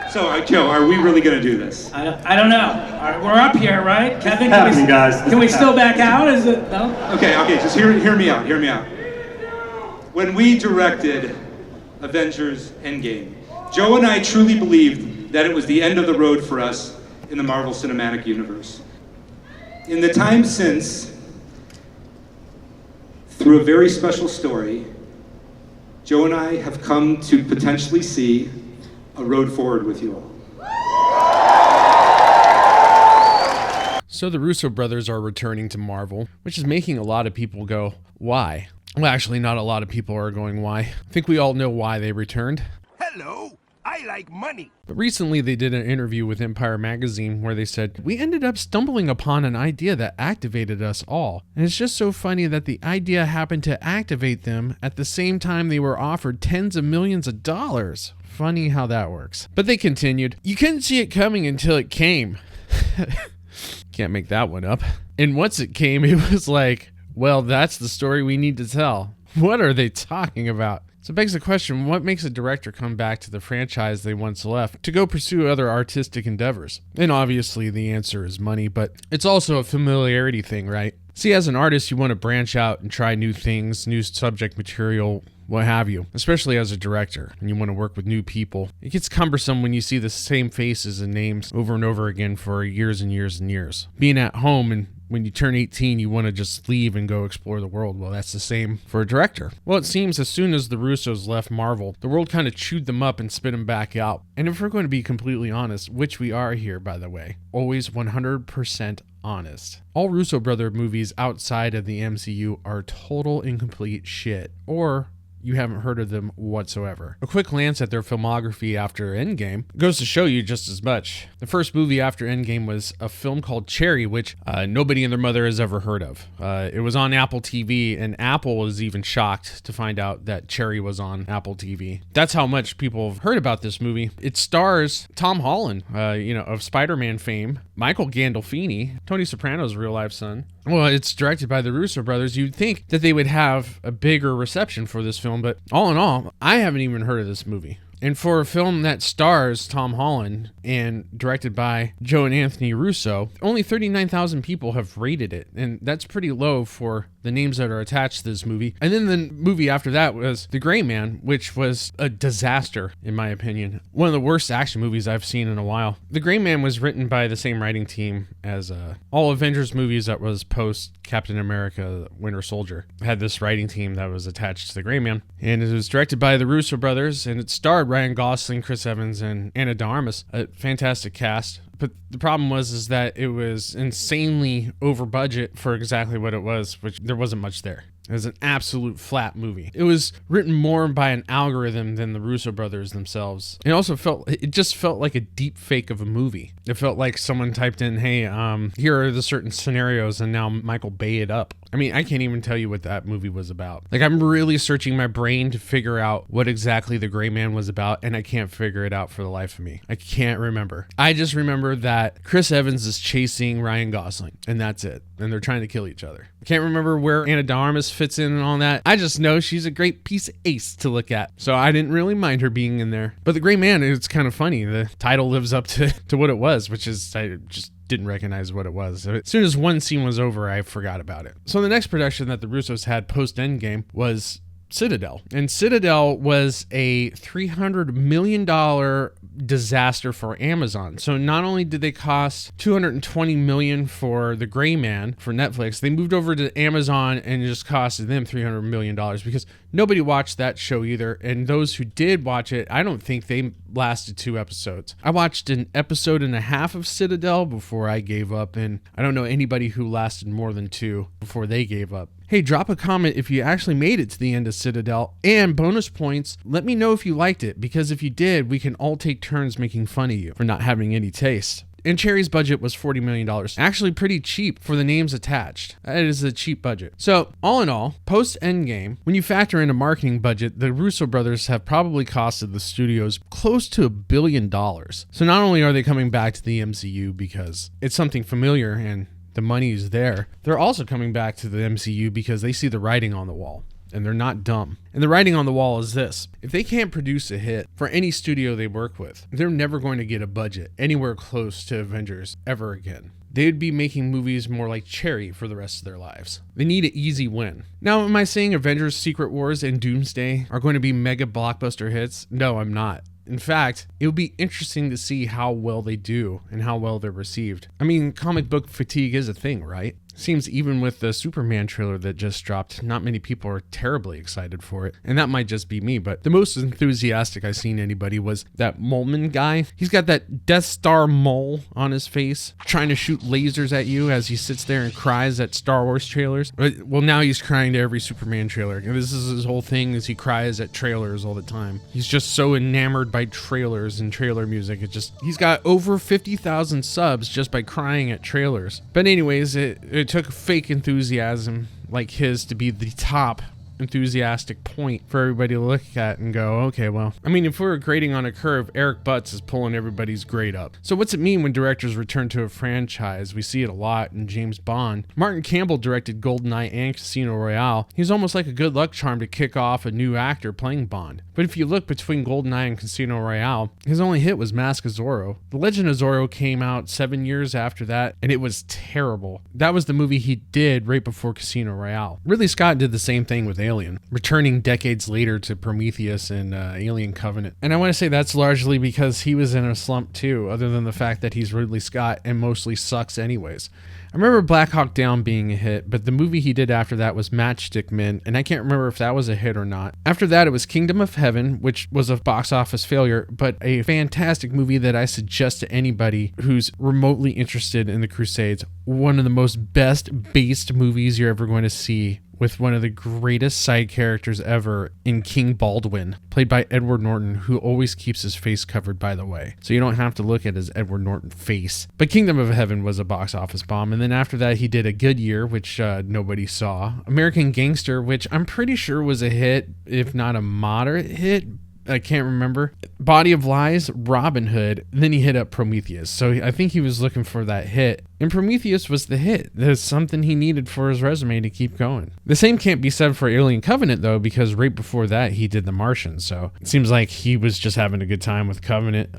So, Joe, are we really going to do this? I don't know. We're up here, right? Kevin, guys. Can we still back out? Is it no? Okay, just hear me out. When we directed Avengers Endgame, Joe and I truly believed that it was the end of the road for us in the Marvel Cinematic Universe. In the time since, through a very special story, Joe and I have come to potentially see a road forward with you all. So the Russo brothers are returning to Marvel, which is making a lot of people go, why? Well, actually, not a lot of people are going, why? I think we all know why they returned. Hello, I like money. But recently they did an interview with Empire Magazine where they said, we ended up stumbling upon an idea that activated us all. And it's just so funny that the idea happened to activate them at the same time they were offered tens of millions of dollars. Funny how that works. But they continued, you couldn't see it coming until it came. Can't make that one up. And once it came, it was like, well, that's the story we need to tell. What are they talking about? So it begs the question, what makes a director come back to the franchise they once left to go pursue other artistic endeavors? And obviously the answer is money, but it's also a familiarity thing, right? See, as an artist, you want to branch out and try new things, new subject material, what have you, especially as a director, and you want to work with new people. It gets cumbersome when you see the same faces and names over and over again for years and years and years. Being at home, and when you turn 18, you want to just leave and go explore the world. Well, that's the same for a director. Well, it seems as soon as the Russos left Marvel, the world kind of chewed them up and spit them back out. And if we're going to be completely honest, which we are here, by the way, always 100% honest. All Russo brother movies outside of the MCU are total incomplete shit, or you haven't heard of them whatsoever. A quick glance at their filmography after Endgame goes to show you just as much. The first movie after Endgame was a film called Cherry, which nobody and their mother has ever heard of. It was on Apple TV, and Apple was even shocked to find out that Cherry was on Apple TV. That's how much people have heard about this movie. It stars Tom Holland, of Spider-Man fame, Michael Gandolfini, Tony Soprano's real-life son. Well, it's directed by the Russo brothers. You'd think that they would have a bigger reception for this film, but all in all, I haven't even heard of this movie. And for a film that stars Tom Holland and directed by Joe and Anthony Russo, only 39,000 people have rated it. And that's pretty low for the names that are attached to this movie. And then the movie after that was The Gray Man, which was a disaster, in my opinion. One of the worst action movies I've seen in a while. The Gray Man was written by the same writing team as all Avengers movies that was post Captain America Winter Soldier. It had this writing team that was attached to The Gray Man. And it was directed by the Russo brothers, and it starred Ryan Gosling, Chris Evans, and Ana de Armas. A fantastic cast. But the problem was that it was insanely over budget for exactly what it was, which there wasn't much there. It was an absolute flat movie. It was written more by an algorithm than the Russo brothers themselves. It just felt like a deep fake of a movie. It felt like someone typed in, hey, here are the certain scenarios, and now Michael Bay it up. I mean, I can't even tell you what that movie was about. Like, I'm really searching my brain to figure out what exactly The Gray Man was about, and I can't figure it out for the life of me. I can't remember. I just remember that Chris Evans is chasing Ryan Gosling, and that's it. And they're trying to kill each other. I can't remember where Ana de Armas fits in and all that. I just know she's a great piece of ace to look at. So I didn't really mind her being in there. But The Gray Man, it's kind of funny. The title lives up to what it was, which is, I just didn't recognize what it was. As soon as one scene was over, I forgot about it. So the next production that the Russos had post-Endgame was Citadel. And Citadel was a $300 million disaster for Amazon. So not only did they cost $220 million for The Gray Man for Netflix, they moved over to Amazon and it just costed them $300 million because nobody watched that show either. And those who did watch it, I don't think they lasted 2 episodes. I watched an episode and a half of Citadel before I gave up, and I don't know anybody who lasted more than 2 before they gave up. Hey, drop a comment if you actually made it to the end of Citadel, and bonus points, let me know if you liked it, because if you did, we can all take turns making fun of you for not having any taste. And Cherry's budget was $40 million. Actually pretty cheap for the names attached. It is a cheap budget. So all in all, post-Endgame, when you factor in a marketing budget, the Russo brothers have probably costed the studios close to $1 billion. So not only are they coming back to the MCU because it's something familiar and the money is there, they're also coming back to the MCU because they see the writing on the wall. and they're not dumb. And the writing on the wall is this: if they can't produce a hit for any studio they work with, they're never going to get a budget anywhere close to Avengers ever again. They'd be making movies more like Cherry for the rest of their lives. They need an easy win. Now, am I saying Avengers Secret Wars and Doomsday are going to be mega blockbuster hits? No, I'm not. In fact, it would be interesting to see how well they do and how well they're received. I mean, comic book fatigue is a thing, right? Seems even with the Superman trailer that just dropped, not many people are terribly excited for it. And that might just be me, but the most enthusiastic I've seen anybody was that Moleman guy. He's got that Death Star mole on his face, trying to shoot lasers at you as he sits there and cries at Star Wars trailers. Well, now he's crying to every Superman trailer. This is his whole thing, is he cries at trailers all the time. He's just so enamored by trailers and trailer music. He's got over 50,000 subs just by crying at trailers. But anyways, it took fake enthusiasm like his to be the top enthusiastic point for everybody to look at and go, okay, well, I mean, if we're grading on a curve, Eric Butts is pulling everybody's grade up. So what's it mean when directors return to a franchise? We see it a lot in James Bond. Martin Campbell directed GoldenEye and Casino Royale. He's almost like a good luck charm to kick off a new actor playing Bond. But if you look between GoldenEye and Casino Royale, his only hit was Mask of Zorro. The Legend of Zorro came out 7 years after that, and it was terrible. That was the movie he did right before Casino Royale. Ridley Scott did the same thing with Alien, returning decades later to Prometheus and Alien Covenant. And I want to say that's largely because he was in a slump too, other than the fact that he's Ridley Scott and mostly sucks anyways. I remember Black Hawk Down being a hit, but the movie he did after that was Matchstick Men, and I can't remember if that was a hit or not. After that, it was Kingdom of Heaven, which was a box office failure, but a fantastic movie that I suggest to anybody who's remotely interested in the Crusades. One of the most best-based movies you're ever going to see, with one of the greatest side characters ever in King Baldwin, played by Edward Norton, who always keeps his face covered, by the way. So you don't have to look at his Edward Norton face. But Kingdom of Heaven was a box office bomb. And then after that, he did A Good Year, which nobody saw. American Gangster, which I'm pretty sure was a hit, if not a moderate hit. I can't remember. Body of Lies, Robin Hood, then he hit up Prometheus. So I think he was looking for that hit. And Prometheus was the hit. There's something he needed for his resume to keep going. The same can't be said for Alien Covenant, though, because right before that, he did The Martian. So it seems like he was just having a good time with Covenant,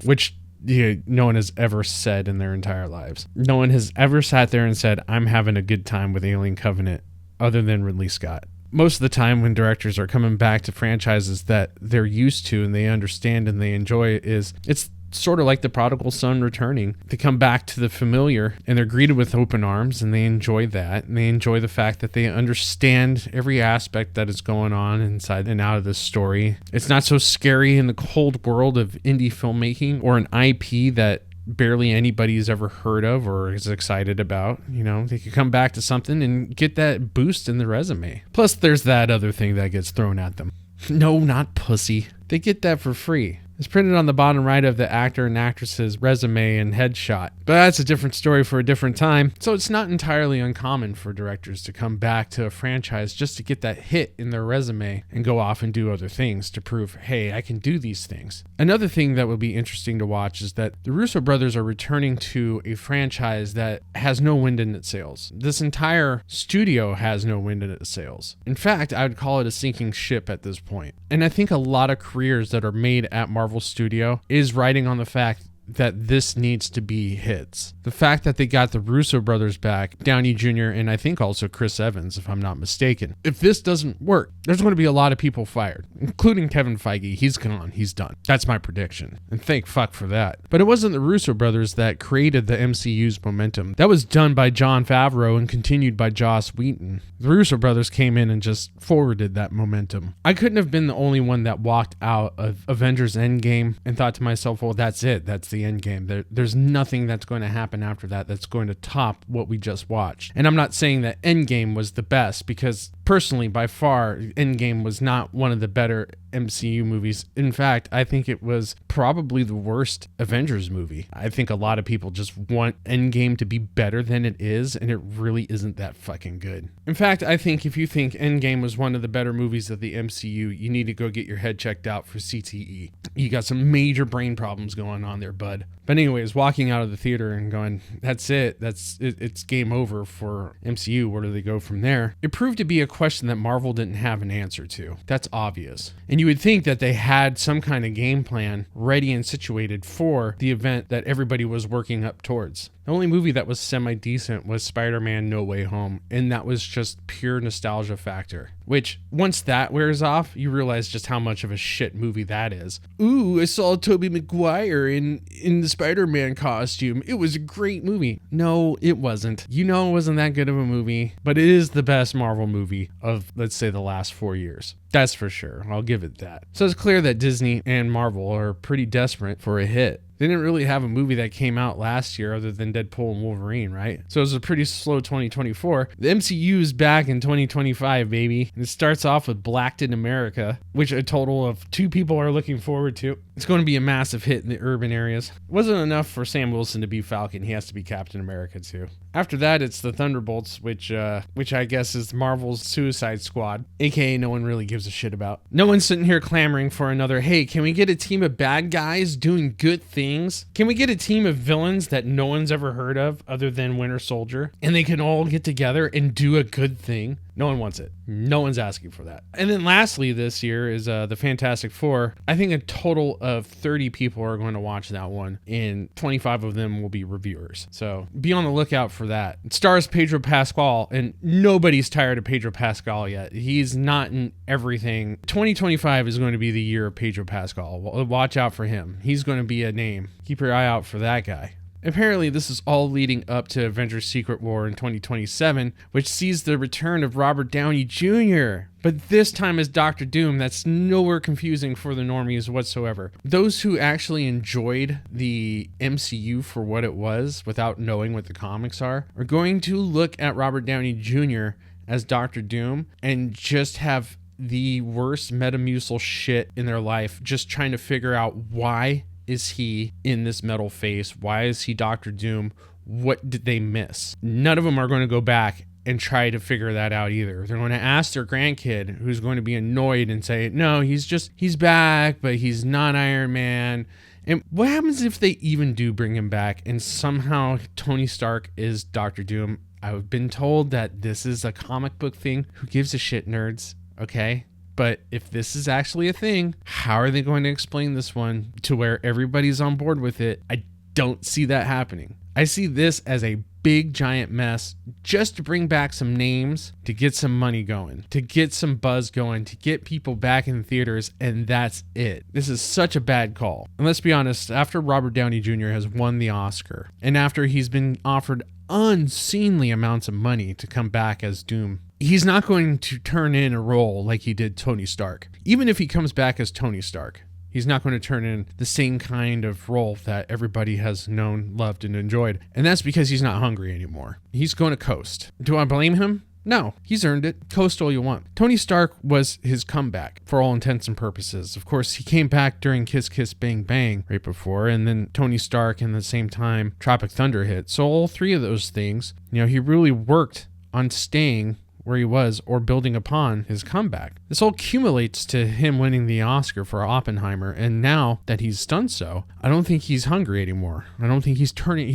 which no one has ever said in their entire lives. No one has ever sat there and said, I'm having a good time with Alien Covenant, other than Ridley Scott. Most of the time when directors are coming back to franchises that they're used to and they understand and they enjoy, it's sort of like the prodigal son returning. They come back to the familiar and they're greeted with open arms, and they enjoy that, and they enjoy the fact that they understand every aspect that is going on inside and out of this story. It's not so scary in the cold world of indie filmmaking or an IP that barely anybody's ever heard of or is excited about. You know, they could come back to something and get that boost in the resume. Plus, there's that other thing that gets thrown at them. No, not pussy. They get that for free. It's printed on the bottom right of the actor and actress's resume and headshot. But that's a different story for a different time. So it's not entirely uncommon for directors to come back to a franchise just to get that hit in their resume and go off and do other things to prove, hey, I can do these things. Another thing that would be interesting to watch is that the Russo brothers are returning to a franchise that has no wind in its sails. This entire studio has no wind in its sails. In fact, I would call it a sinking ship at this point. And I think a lot of careers that are made at Marvel Studio is riding on the fact that this needs to be hits. The fact that they got the Russo brothers back, Downey Jr., and I think also Chris Evans, if I'm not mistaken. If this doesn't work, there's going to be a lot of people fired, including Kevin Feige. He's gone. He's done. That's my prediction. And thank fuck for that. But it wasn't the Russo brothers that created the MCU's momentum. That was done by Jon Favreau and continued by Joss Whedon. The Russo brothers came in and just forwarded that momentum. I couldn't have been the only one that walked out of Avengers Endgame and thought to myself, well, that's it. That's the end game. There's nothing that's going to happen after that that's going to top what we just watched. And I'm not saying that Endgame was the best, because personally, by far, Endgame was not one of the better MCU movies. In fact, I think it was probably the worst Avengers movie. I think a lot of people just want Endgame to be better than it is, and it really isn't that fucking good. In fact, I think if you think Endgame was one of the better movies of the MCU, you need to go get your head checked out for CTE. You got some major brain problems going on there, bud. But anyways, walking out of the theater and going, that's it. It's game over for MCU. Where do they go from there? It proved to be a question that Marvel didn't have an answer to. That's obvious. And you would think that they had some kind of game plan ready and situated for the event that everybody was working up towards. The only movie that was semi-decent was Spider-Man No Way Home, and that was just pure nostalgia factor. Which, once that wears off, you realize just how much of a shit movie that is. Ooh, I saw Tobey Maguire in the Spider-Man costume. It was a great movie. No, it wasn't. You know it wasn't that good of a movie, but it is the best Marvel movie of, let's say, the last 4 years. That's for sure. I'll give it that. So it's clear that Disney and Marvel are pretty desperate for a hit. They didn't really have a movie that came out last year other than Deadpool and Wolverine, right? So it was a pretty slow 2024. The MCU's back in 2025, baby. And it starts off with Blacked in America, which a total of 2 people are looking forward to. It's going to be a massive hit in the urban areas. It wasn't enough for Sam Wilson to be Falcon. He has to be Captain America too. After that, it's the Thunderbolts, which I guess is Marvel's Suicide Squad, aka no one really gives a shit about. No one's sitting here clamoring for another, hey, can we get a team of bad guys doing good things? Can we get a team of villains that no one's ever heard of other than Winter Soldier? And they can all get together and do a good thing? No one wants it. No one's asking for that. And then lastly this year is the Fantastic Four. I think a total of 30 people are going to watch that one, and 25 of them will be reviewers. So be on the lookout for that. It stars Pedro Pascal, and nobody's tired of Pedro Pascal yet. He's not in everything. 2025 is going to be the year of Pedro Pascal. Watch out for him. He's going to be a name. Keep your eye out for that guy. Apparently, this is all leading up to Avengers Secret War in 2027, which sees the return of Robert Downey Jr., but this time as Doctor Doom. That's nowhere confusing for the normies whatsoever. Those who actually enjoyed the MCU for what it was, without knowing what the comics are going to look at Robert Downey Jr. as Doctor Doom and just have the worst Metamucil shit in their life, just trying to figure out why is he in this metal face? Why is he Doctor Doom? What did they miss? None of them are going to go back and try to figure that out either. They're going to ask their grandkid, who's going to be annoyed and say, no, he's back, but he's not Iron Man. And what happens if they even do bring him back and somehow Tony Stark is Doctor Doom? I've been told that this is a comic book thing. Who gives a shit, nerds? Okay? But if this is actually a thing, how are they going to explain this one to where everybody's on board with it? I don't see that happening. I see this as a big giant mess just to bring back some names, to get some money going, to get some buzz going, to get people back in theaters, and that's it. This is such a bad call. And let's be honest, after Robert Downey Jr. has won the Oscar, and after he's been offered unseemly amounts of money to come back as Doom, he's not going to turn in a role like he did Tony Stark. Even if he comes back as Tony Stark, he's not going to turn in the same kind of role that everybody has known, loved, and enjoyed. And that's because he's not hungry anymore. He's going to coast. Do I blame him? No, he's earned it. Coast all you want. Tony Stark was his comeback for all intents and purposes. Of course, he came back during Kiss Kiss Bang Bang right before, and then Tony Stark, and at the same time, Tropic Thunder hit. So all 3 of those things, he really worked on staying where he was or building upon his comeback. This all accumulates to him winning the Oscar for Oppenheimer, and now that he's done so, I don't think he's hungry anymore. I don't think he's going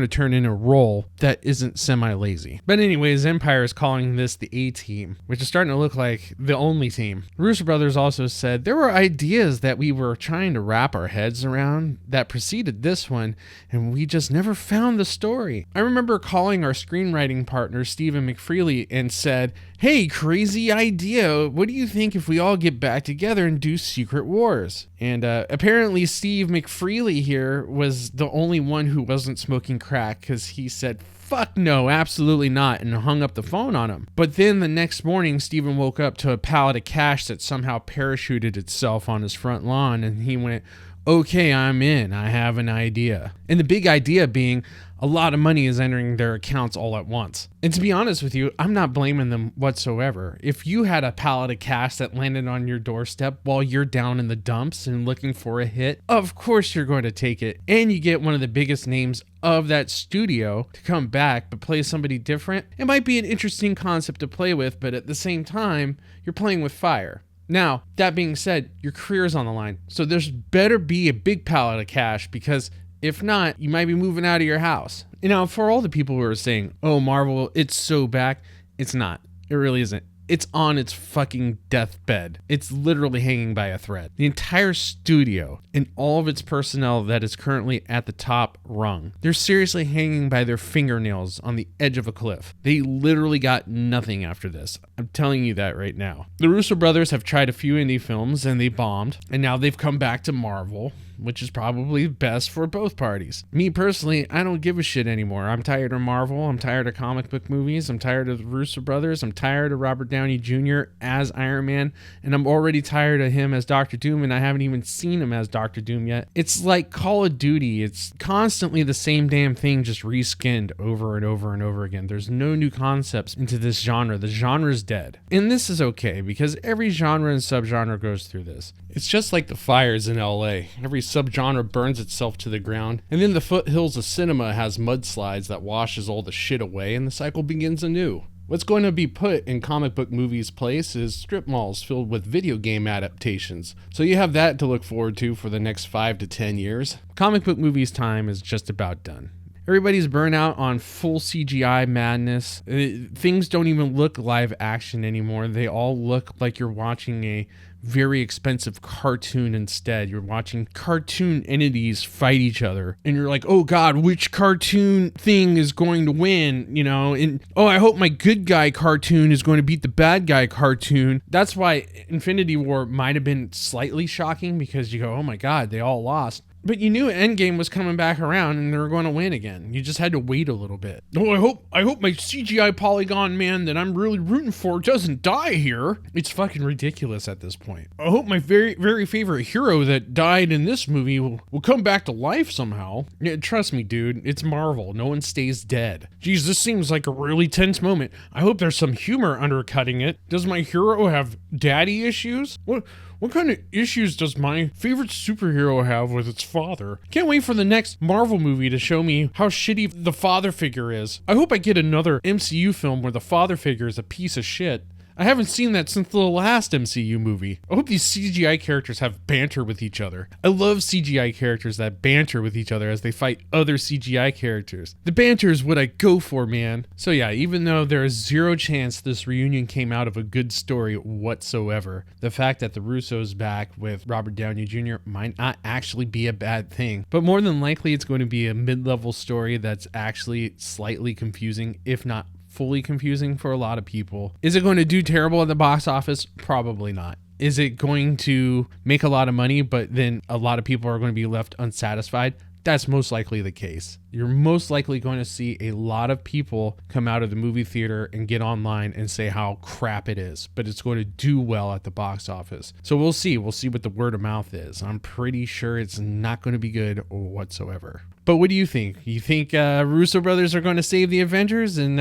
to turn in a role that isn't semi-lazy. But anyways, Empire is calling this the A-Team, which is starting to look like the only team. The Russo brothers also said there were ideas that we were trying to wrap our heads around that preceded this one, and we just never found the story. I remember calling our screenwriting partner, Stephen McFreely, and said, hey, crazy idea. What do you think if we all get back together and do Secret Wars? And apparently Steve McFreely here was the only one who wasn't smoking crack, because he said, fuck no, absolutely not, and hung up the phone on him. But then the next morning, Steven woke up to a pallet of cash that somehow parachuted itself on his front lawn, and he went, okay, I'm in. I have an idea. And the big idea being A lot of money is entering their accounts all at once. And to be honest with you, I'm not blaming them whatsoever. If you had a pallet of cash that landed on your doorstep while you're down in the dumps and looking for a hit, of course you're going to take it. And you get one of the biggest names of that studio to come back but play somebody different. It might be an interesting concept to play with, but at the same time, you're playing with fire. Now, that being said, your career's on the line. So there's better be a big pallet of cash, because if not, you might be moving out of your house. You know, for all the people who are saying, oh, Marvel, it's so back, it's not. It really isn't. It's on its fucking deathbed. It's literally hanging by a thread. The entire studio and all of its personnel that is currently at the top rung, they're seriously hanging by their fingernails on the edge of a cliff. They literally got nothing after this. I'm telling you that right now. The Russo brothers have tried a few indie films and they bombed, and now they've come back to Marvel, which is probably best for both parties. Me personally, I don't give a shit anymore. I'm tired of Marvel. I'm tired of comic book movies. I'm tired of the Russo brothers. I'm tired of Robert Downey Jr. as Iron Man, and I'm already tired of him as Doctor Doom, and I haven't even seen him as Doctor Doom yet. It's like Call of Duty. It's constantly the same damn thing, just reskinned over and over and over again. There's no new concepts into this genre. The genre's dead. And this is okay, because every genre and subgenre goes through this. It's just like the fires in LA. Every subgenre burns itself to the ground, and then the foothills of cinema has mudslides that washes all the shit away, and the cycle begins anew. What's going to be put in comic book movies' place is strip malls filled with video game adaptations. So you have that to look forward to for the next 5 to 10 years. Comic book movies' time is just about done. Everybody's burnt out on full CGI madness. Things don't even look live action anymore. They all look like you're watching a very expensive cartoon instead. You're watching cartoon entities fight each other, and you're like, oh god, which cartoon thing is going to win, you know? And oh, I hope my good guy cartoon is going to beat the bad guy cartoon. That's why Infinity War might have been slightly shocking, because you go, oh my god, they all lost. But you knew Endgame was coming back around and they were going to win again. You just had to wait a little bit. Oh, I hope my CGI polygon man that I'm really rooting for doesn't die here. It's fucking ridiculous at this point. I hope my very, very favorite hero that died in this movie will come back to life somehow. Yeah, trust me, dude. It's Marvel. No one stays dead. Geez, this seems like a really tense moment. I hope there's some humor undercutting it. Does my hero have daddy issues? What kind of issues does my favorite superhero have with its father? Can't wait for the next Marvel movie to show me how shitty the father figure is. I hope I get another MCU film where the father figure is a piece of shit. I haven't seen that since the last MCU movie. I hope these CGI characters have banter with each other. I love CGI characters that banter with each other as they fight other CGI characters. The banter is what I go for, man. So yeah, even though there is zero chance this reunion came out of a good story whatsoever, the fact that the Russo's back with Robert Downey Jr. might not actually be a bad thing. But more than likely, it's going to be a mid-level story that's actually slightly confusing, if not fully confusing for a lot of people. Is it going to do terrible at the box office? Probably not. Is it going to make a lot of money, but then a lot of people are going to be left unsatisfied? That's most likely the case. You're most likely going to see a lot of people come out of the movie theater and get online and say how crap it is, but it's going to do well at the box office. So we'll see. We'll see what the word of mouth is. I'm pretty sure it's not going to be good whatsoever. But what do you think? You think Russo brothers are going to save the Avengers and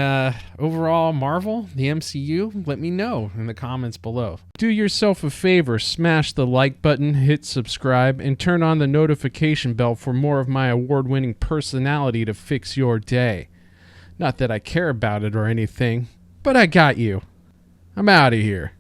overall Marvel, the MCU? Let me know in the comments below. Do yourself a favor, smash the like button, hit subscribe, and turn on the notification bell for more of my award-winning personality to fix your day. Not that I care about it or anything, but I got you. I'm out of here.